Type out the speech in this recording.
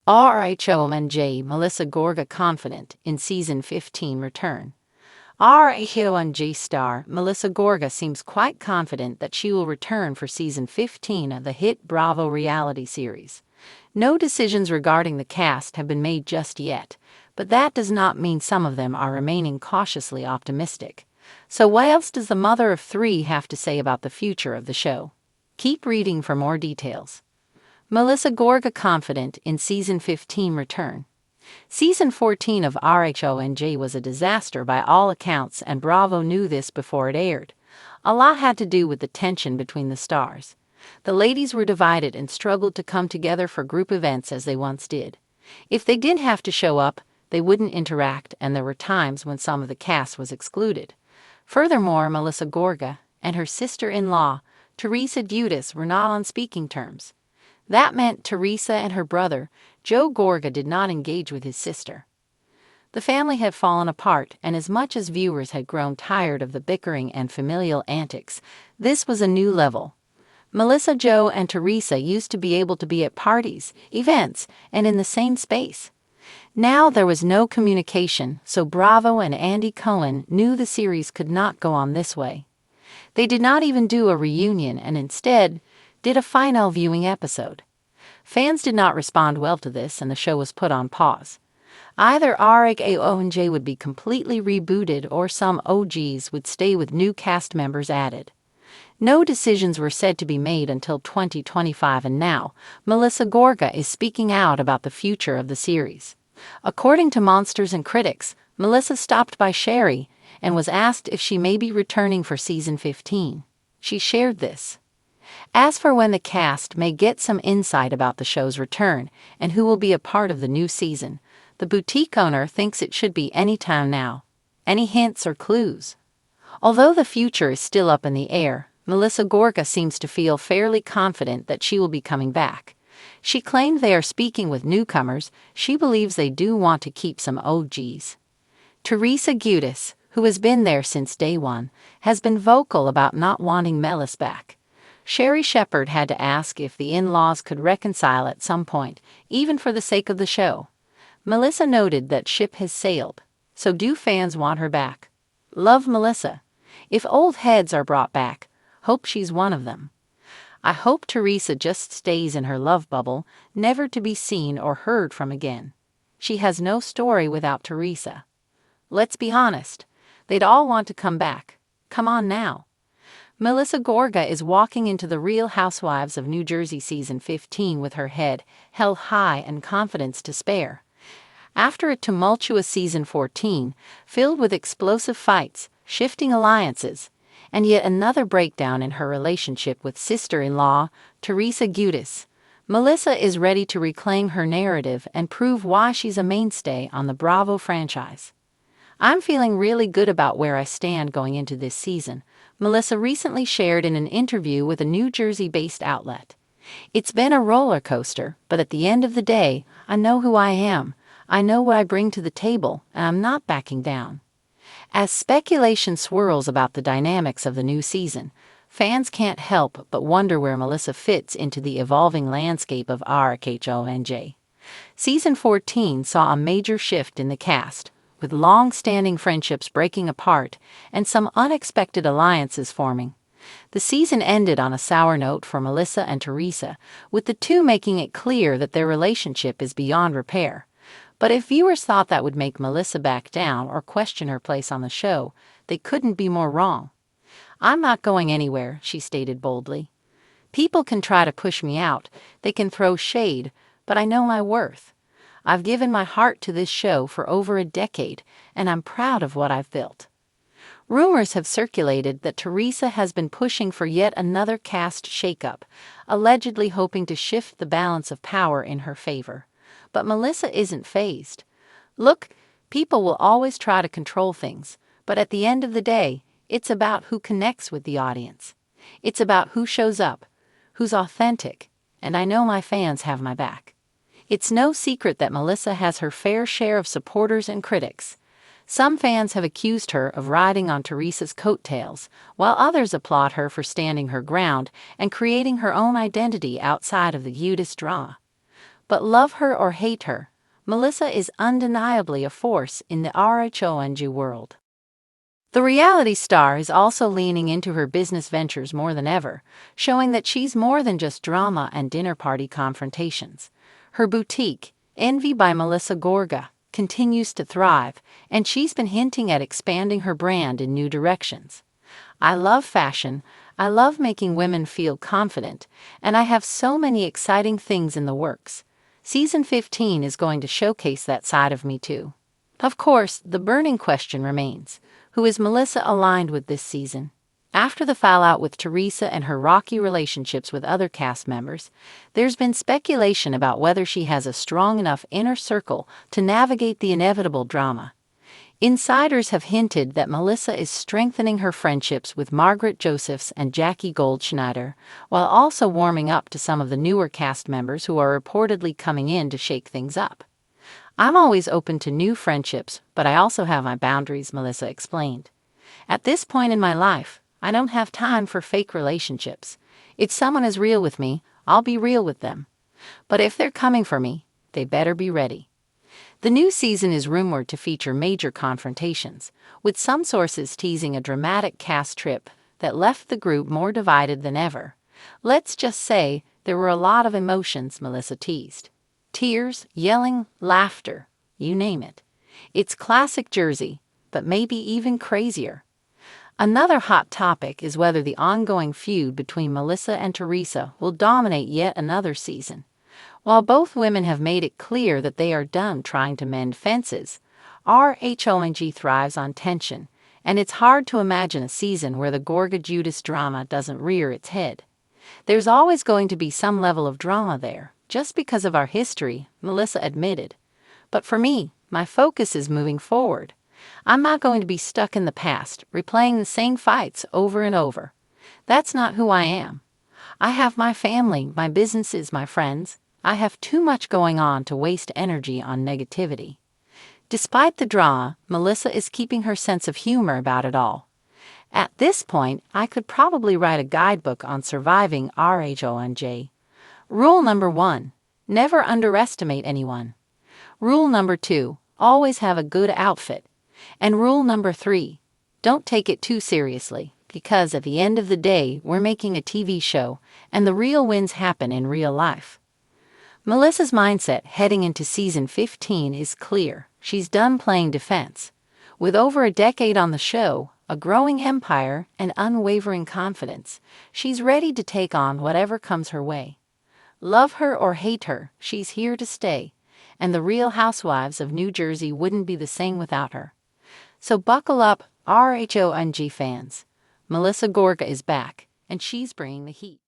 OMG, Melissa Gorga confident in season 15 return. OMG star Melissa Gorga seems quite confident that she will return for season 15 of the hit Bravo reality series. No decisions regarding the cast have been made just yet, but that does not mean some of them are remaining cautiously optimistic. So what else does the mother of three have to say about the future of the show? Keep reading for more details. Melissa Gorga confident in season 15 return. Season 14 of OMG was a disaster by all accounts, and Bravo knew this before it aired. A lot had to do with the tension between the stars. The ladies were divided and struggled to come together for group events as they once did. If they didn't have to show up, they wouldn't interact, and there were times when some of the cast was excluded. Furthermore, Melissa Gorga and her sister-in-law, Teresa Giudice, were not on speaking terms. That meant Teresa and her brother, Joe Gorga, did not engage with his sister. The family had fallen apart, and as much as viewers had grown tired of the bickering and familial antics, this was a new level. Melissa, Joe, and Teresa used to be able to be at parties, events, and in the same space. Now there was no communication, so Bravo and Andy Cohen knew the series could not go on this way. They did not even do a reunion and instead did a final viewing episode. Fans did not respond well to this, and the show was put on pause. Either OMG would be completely rebooted or some OGs would stay with new cast members added. No decisions were said to be made until 2025, and now Melissa Gorga is speaking out about the future of the series. According to Monsters and Critics, Melissa stopped by Sherry and was asked if she may be returning for season 15. She shared this. As for when the cast may get some insight about the show's return and who will be a part of the new season, the boutique owner thinks it should be any time now. Any hints or clues? Although the future is still up in the air, Melissa Gorga seems to feel fairly confident that she will be coming back. She claimed they are speaking with newcomers. She believes they do want to keep some OGs. Teresa Giudice, who has been there since day one, has been vocal about not wanting Melis back. Sherry Shepherd had to ask if the in-laws could reconcile at some point, even for the sake of the show. Melissa noted that ship has sailed. So do fans want her back? Love Melissa. If old heads are brought back, hope she's one of them. I hope Teresa just stays in her love bubble, never to be seen or heard from again. She has no story without Teresa. Let's be honest, they'd all want to come back. Come on now. Melissa Gorga is walking into the Real Housewives of New Jersey season 15 with her head held high and confidence to spare. After a tumultuous season 14, filled with explosive fights, shifting alliances, and yet another breakdown in her relationship with sister-in-law, Teresa Giudice, Melissa is ready to reclaim her narrative and prove why she's a mainstay on the Bravo franchise. I'm feeling really good about where I stand going into this season, Melissa recently shared in an interview with a New Jersey-based outlet. It's been a roller coaster, but at the end of the day, I know who I am. I know what I bring to the table, and I'm not backing down. As speculation swirls about the dynamics of the new season, fans can't help but wonder where Melissa fits into the evolving landscape of OMG. Season 14 saw a major shift in the cast, with long-standing friendships breaking apart and some unexpected alliances forming. The season ended on a sour note for Melissa and Teresa, with the two making it clear that their relationship is beyond repair. But if viewers thought that would make Melissa back down or question her place on the show, they couldn't be more wrong. I'm not going anywhere, she stated boldly. People can try to push me out, they can throw shade, but I know my worth. I've given my heart to this show for over a decade, and I'm proud of what I've built. Rumors have circulated that Teresa has been pushing for yet another cast shakeup, allegedly hoping to shift the balance of power in her favor. But Melissa isn't fazed. Look, people will always try to control things, but at the end of the day, it's about who connects with the audience. It's about who shows up, who's authentic, and I know my fans have my back. It's no secret that Melissa has her fair share of supporters and critics. Some fans have accused her of riding on Teresa's coattails, while others applaud her for standing her ground and creating her own identity outside of the Giudice drama. But love her or hate her, Melissa is undeniably a force in the RHONG world. The reality star is also leaning into her business ventures more than ever, showing that she's more than just drama and dinner party confrontations. Her boutique, Envy by Melissa Gorga, continues to thrive, and she's been hinting at expanding her brand in new directions. I love fashion, I love making women feel confident, and I have so many exciting things in the works. Season 15 is going to showcase that side of me too. Of course, the burning question remains: who is Melissa aligned with this season? After the fallout with Teresa and her rocky relationships with other cast members, there's been speculation about whether she has a strong enough inner circle to navigate the inevitable drama. Insiders have hinted that Melissa is strengthening her friendships with Margaret Josephs and Jackie Goldschneider, while also warming up to some of the newer cast members who are reportedly coming in to shake things up. "I'm always open to new friendships, but I also have my boundaries," Melissa explained. "At this point in my life, I don't have time for fake relationships. If someone is real with me, I'll be real with them. But if they're coming for me, they better be ready." The new season is rumored to feature major confrontations, with some sources teasing a dramatic cast trip that left the group more divided than ever. "Let's just say there were a lot of emotions," Melissa teased. "Tears, yelling, laughter, you name it. It's classic Jersey, but maybe even crazier." Another hot topic is whether the ongoing feud between Melissa and Teresa will dominate yet another season. While both women have made it clear that they are done trying to mend fences, RHONG thrives on tension, and it's hard to imagine a season where the Gorga-Judas drama doesn't rear its head. "There's always going to be some level of drama there, just because of our history," Melissa admitted. "But for me, my focus is moving forward. I'm not going to be stuck in the past, replaying the same fights over and over. That's not who I am. I have my family, my businesses, my friends. I have too much going on to waste energy on negativity." Despite the drama, Melissa is keeping her sense of humor about it all. "At this point, I could probably write a guidebook on surviving RHONG. Rule number 1: never underestimate anyone. Rule number 2: always have a good outfit. And rule number 3: don't take it too seriously, because at the end of the day, we're making a TV show, and the real wins happen in real life." Melissa's mindset heading into season 15 is clear. She's done playing defense. With over a decade on the show, a growing empire, and unwavering confidence, she's ready to take on whatever comes her way. Love her or hate her, she's here to stay, and the Real Housewives of New Jersey wouldn't be the same without her. So buckle up, RHONG fans. Melissa Gorga is back, and she's bringing the heat.